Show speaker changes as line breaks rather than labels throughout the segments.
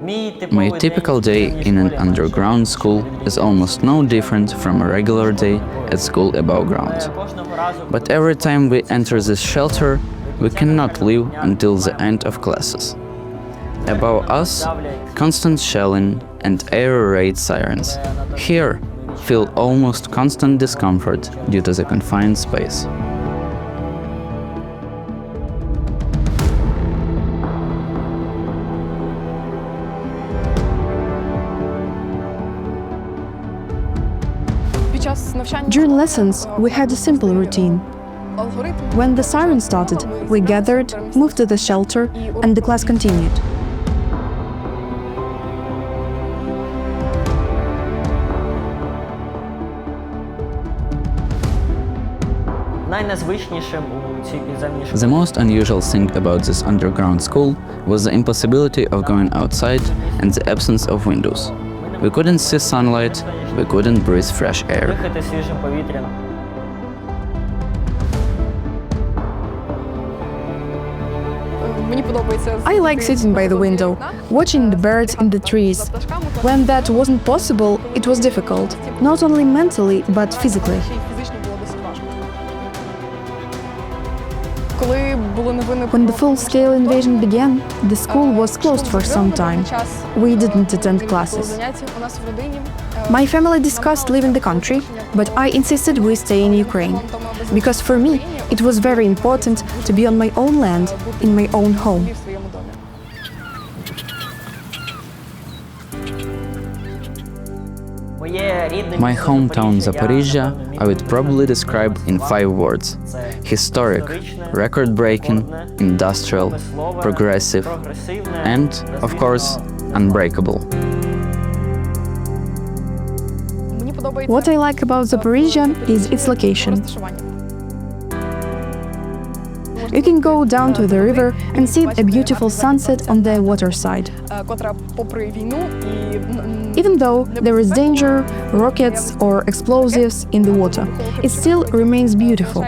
My typical day in an underground school is almost no different from a regular day at school above ground. But every time we enter this shelter, we cannot leave until the end of classes. Above us, constant shelling and air raid sirens. Here, feel almost constant discomfort due to the confined space.
During lessons, we had a simple routine. When the siren started, we gathered, moved to the shelter, and the class continued.
The most unusual thing about this underground school was the impossibility of going outside and the absence of windows. We couldn't see sunlight, we couldn't breathe fresh air.
I like sitting by the window, watching the birds in the trees. When that wasn't possible, it was difficult, not only mentally, but physically. When the full-scale invasion began, the school was closed for some time. We didn't attend classes. My family discussed leaving the country, but I insisted we stay in Ukraine. Because for me, it was very important to be on my own land, in my own home.
My hometown Zaporizhzhia I would probably describe in 5 words: historic, record-breaking, industrial, progressive, and, of course, unbreakable.
What I like about Zaporizhzhia is its location. You can go down to the river and see a beautiful sunset on the waterside. Even though there is danger, rockets or explosives in the water, it still remains beautiful.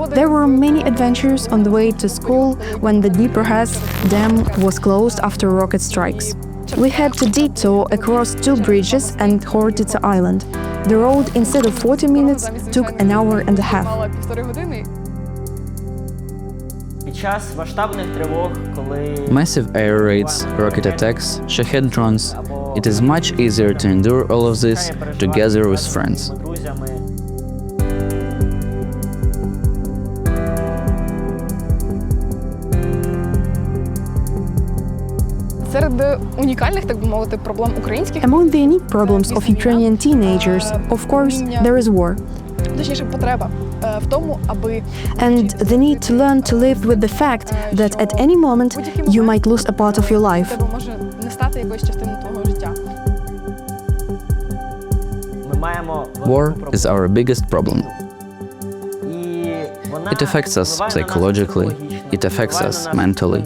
There were many adventures on the way to school when the Zaporizhzhia dam was closed after rocket strikes. We had to detour across 2 bridges and Horditsa Island. The road, instead of 40 minutes, took an hour and a half.
Massive air raids, rocket attacks, Shahed drones. It is much easier to endure all of this together with friends.
Among the unique problems of Ukrainian teenagers, of course, there is war. And the need to learn to live with the fact that at any moment you might lose a part of your life.
War is our biggest problem. It affects us psychologically, it affects us mentally,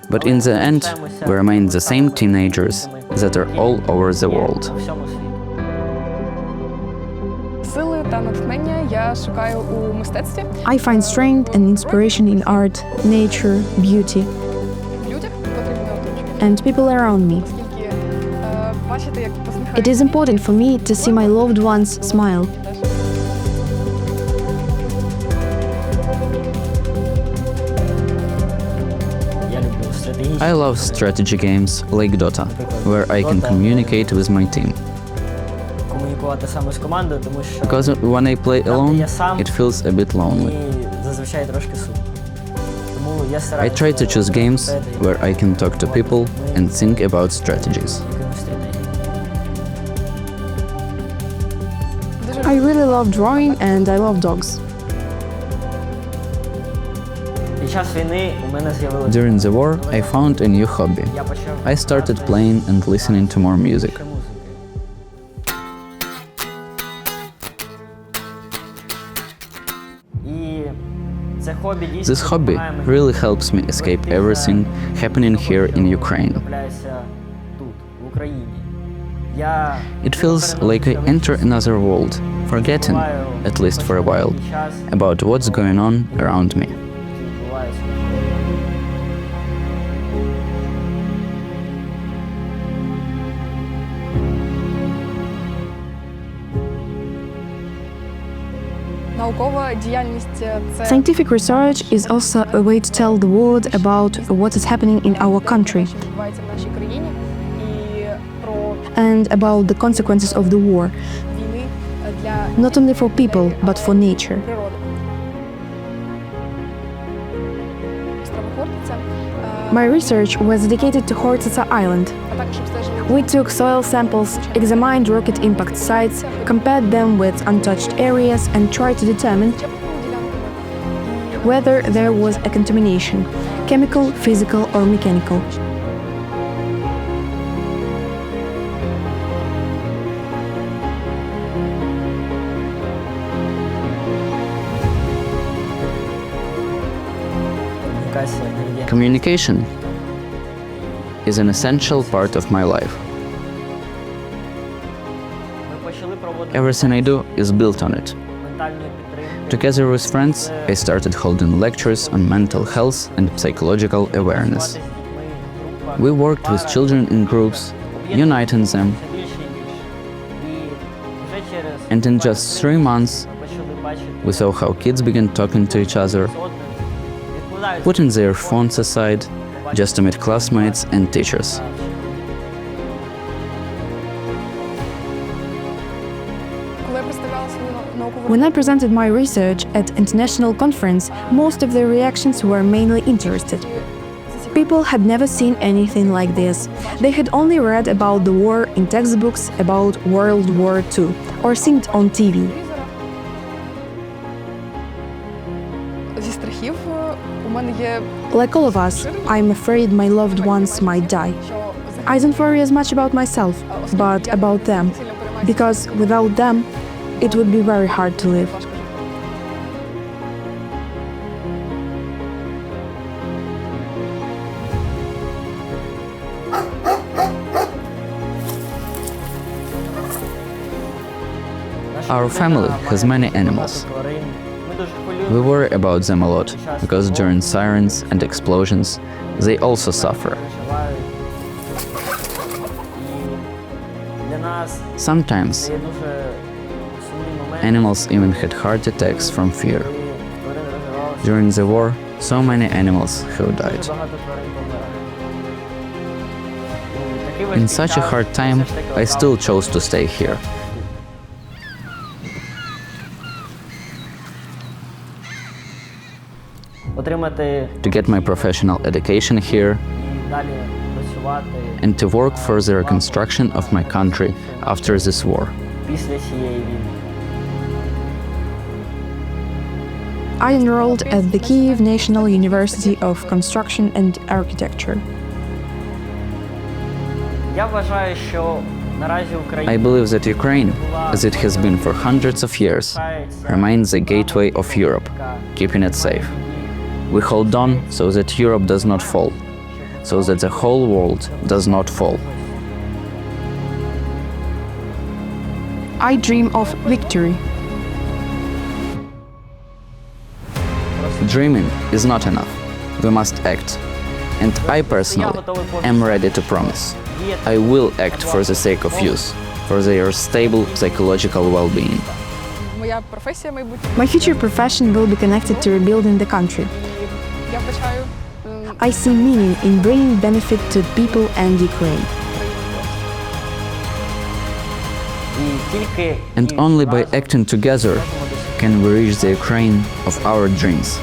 but in the end, we remain the same teenagers that are all over the world.
I find strength and inspiration in art, nature, beauty, and people around me. It is important for me to see my loved ones smile.
I love strategy games like Dota, where I can communicate with my team. Because when I play alone, it feels a bit lonely. I try to choose games where I can talk to people and think about strategies.
I really love drawing and I love dogs.
During the war, I found a new hobby. I started playing and listening to more music. This hobby really helps me escape everything happening here in Ukraine. It feels like I enter another world, forgetting, at least for a while, about what's going on around me.
Scientific research is also a way to tell the world about what is happening in our country and about the consequences of the war, not only for people, but for nature. My research was dedicated to Zaporizhzhia Island. We took soil samples, examined rocket impact sites, compared them with untouched areas, and tried to determine whether there was a contamination, chemical, physical, or mechanical.
Communication is an essential part of my life. Everything I do is built on it. Together with friends, I started holding lectures on mental health and psychological awareness. We worked with children in groups, uniting them, and in just 3 months, we saw how kids began talking to each other, putting their phones aside just to meet classmates and teachers.
When I presented my research at international conference, most of the reactions were mainly interested. People had never seen anything like this. They had only read about the war in textbooks about World War II or seen it on TV. Like all of us, I'm afraid my loved ones might die. I don't worry as much about myself, but about them, because without them, it would be very hard to live.
Our family has many animals. We worry about them a lot, because during sirens and explosions, they also suffer. Sometimes, animals even had heart attacks from fear. During the war, so many animals have died. In such a hard time, I still chose to stay here. To get my professional education here and to work for the reconstruction of my country after this war.
I enrolled at the Kyiv National University of Construction and Architecture.
I believe that Ukraine, as it has been for hundreds of years, remains the gateway of Europe, keeping it safe. We hold on so that Europe does not fall, so that the whole world does not fall.
I dream of victory.
Dreaming is not enough. We must act. And I personally am ready to promise. I will act for the sake of youth, for their stable psychological well-being.
My future profession will be connected to rebuilding the country. I see meaning in bringing benefit to people and Ukraine.
And only by acting together can we reach the Ukraine of our dreams.